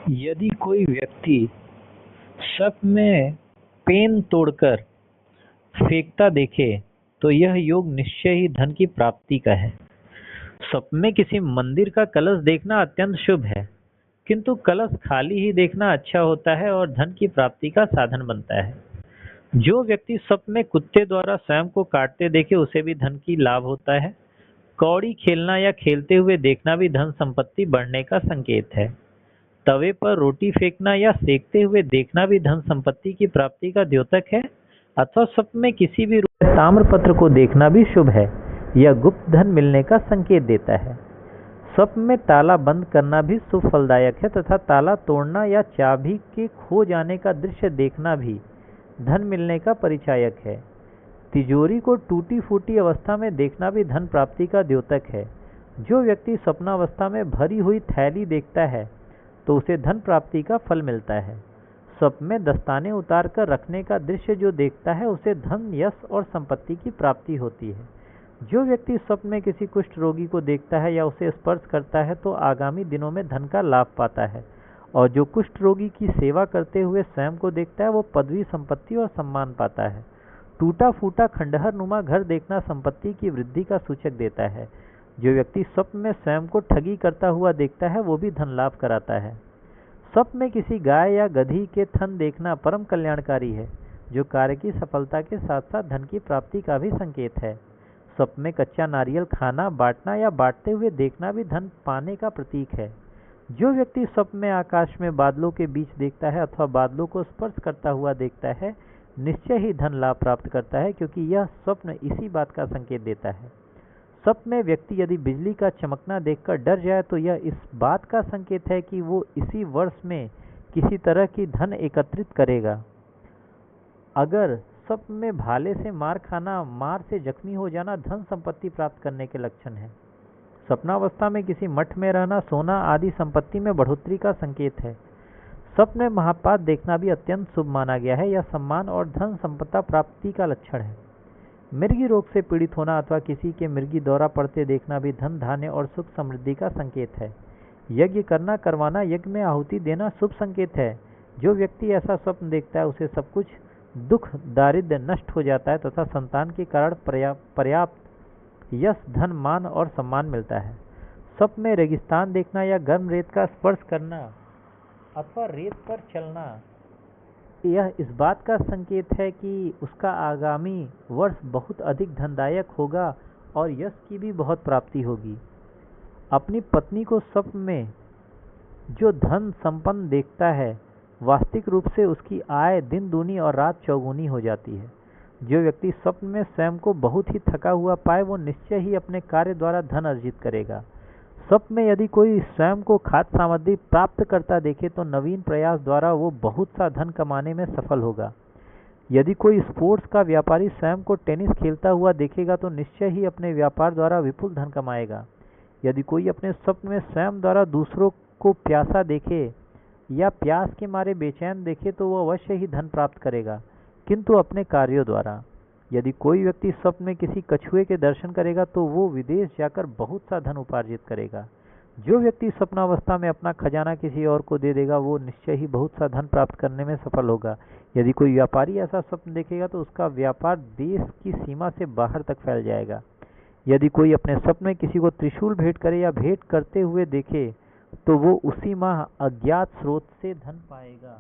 यदि कोई व्यक्ति स्वप्न में पेन तोड़कर फेंकता देखे तो यह योग निश्चय ही धन की प्राप्ति का है। स्वप्न में किसी मंदिर का कलश देखना अत्यंत शुभ है, किंतु कलश खाली ही देखना अच्छा होता है और धन की प्राप्ति का साधन बनता है। जो व्यक्ति स्वप्न में कुत्ते द्वारा स्वयं को काटते देखे उसे भी धन की लाभ होता है। कौड़ी खेलना या खेलते हुए देखना भी धन संपत्ति बढ़ने का संकेत है। तवे पर रोटी फेंकना या सेकते हुए देखना भी धन संपत्ति की प्राप्ति का द्योतक है। अथवा स्वप्न में किसी भी रूप में ताम्रपत्र को देखना भी शुभ है। यह गुप्त धन मिलने का संकेत देता है। स्वप्न में ताला बंद करना भी शुभ फलदायक है तथा ताला तोड़ना या चाबी के खो जाने का दृश्य देखना भी धन मिलने का परिचायक है। तिजोरी को टूटी फूटी अवस्था में देखना भी धन प्राप्ति का द्योतक है। जो व्यक्ति स्वप्नावस्था में भरी हुई थैली देखता है तो उसे धन प्राप्ति का फल मिलता है। स्वप्न में दस्ताने उतार कर रखने का दृश्य जो देखता है उसे धन, यश और संपत्ति की प्राप्ति होती है। जो व्यक्ति स्वप्न में किसी कुष्ठ रोगी को देखता है या उसे स्पर्श करता है तो आगामी दिनों में धन का लाभ पाता है। और जो कुष्ठ रोगी की सेवा करते हुए स्वयं को देखता है वो पदवी, संपत्ति और सम्मान पाता है। टूटा फूटा खंडहर नुमा घर देखना संपत्ति की वृद्धि का सूचक देता है। जो व्यक्ति स्वप्न में स्वयं को ठगी करता हुआ देखता है वो भी धन लाभ कराता है। स्वप्न में किसी गाय या गधी के थन देखना परम कल्याणकारी है, जो कार्य की सफलता के साथ साथ धन की प्राप्ति का भी संकेत है। स्वप्न में कच्चा नारियल खाना, बांटना या बांटते हुए देखना भी धन पाने का प्रतीक है। जो व्यक्ति स्वप्न में आकाश में बादलों के बीच देखता है अथवा बादलों को स्पर्श करता हुआ देखता है निश्चय ही धन लाभ प्राप्त करता है, क्योंकि यह स्वप्न इसी बात का संकेत देता है। स्वप्न में व्यक्ति यदि बिजली का चमकना देखकर डर जाए तो यह इस बात का संकेत है कि वो इसी वर्ष में किसी तरह की धन एकत्रित करेगा। अगर स्वप्न में भाले से मार खाना, मार से जख्मी हो जाना धन संपत्ति प्राप्त करने के लक्षण है। स्वप्नावस्था में किसी मठ में रहना सोना आदि संपत्ति में बढ़ोतरी का संकेत है। स्वप्न में महापात देखना भी अत्यंत शुभ माना गया है। यह सम्मान और धन संपदा प्राप्ति का लक्षण है। मृगी रोग से पीड़ित होना अथवा किसी के मृगी दौरा पड़ते देखना भी धन, धान्य और सुख समृद्धि का संकेत है। यज्ञ करना, करवाना, यज्ञ में आहुति देना शुभ संकेत है। जो व्यक्ति ऐसा स्वप्न देखता है उसे सब कुछ दुख दारिद्र्य नष्ट हो जाता है तथा संतान के कारण पर्याप्त यश, धन, मान और सम्मान मिलता है। स्वप्न में रेगिस्तान देखना या गर्म रेत का स्पर्श करना अथवा रेत पर चलना यह इस बात का संकेत है कि उसका आगामी वर्ष बहुत अधिक धनदायक होगा और यश की भी बहुत प्राप्ति होगी। अपनी पत्नी को स्वप्न में जो धन संपन्न देखता है वास्तविक रूप से उसकी आय दिन दूनी और रात चौगुनी हो जाती है। जो व्यक्ति स्वप्न में स्वयं को बहुत ही थका हुआ पाए वो निश्चय ही अपने कार्य द्वारा धन अर्जित करेगा। स्वप्न में यदि कोई स्वयं को खाद्य सामग्री प्राप्त करता देखे तो नवीन प्रयास द्वारा वो बहुत सा धन कमाने में सफल होगा। यदि कोई स्पोर्ट्स का व्यापारी स्वयं को टेनिस खेलता हुआ देखेगा तो निश्चय ही अपने व्यापार द्वारा विपुल धन कमाएगा। यदि कोई अपने स्वप्न में स्वयं द्वारा दूसरों को प्यासा देखे या प्यास के मारे बेचैन देखे तो वह अवश्य ही धन प्राप्त करेगा, किंतु अपने कार्यों द्वारा। यदि कोई व्यक्ति स्वप्न में किसी कछुए के दर्शन करेगा तो वो विदेश जाकर बहुत सा धन उपार्जित करेगा। जो व्यक्ति स्वप्नावस्था में अपना खजाना किसी और को दे देगा वो निश्चय ही बहुत सा धन प्राप्त करने में सफल होगा। यदि कोई व्यापारी ऐसा स्वप्न देखेगा तो उसका व्यापार देश की सीमा से बाहर तक फैल जाएगा। यदि कोई अपने स्वप्न में किसी को त्रिशूल भेंट करे या भेंट करते हुए देखे तो वो उसी माह अज्ञात स्रोत से धन पाएगा।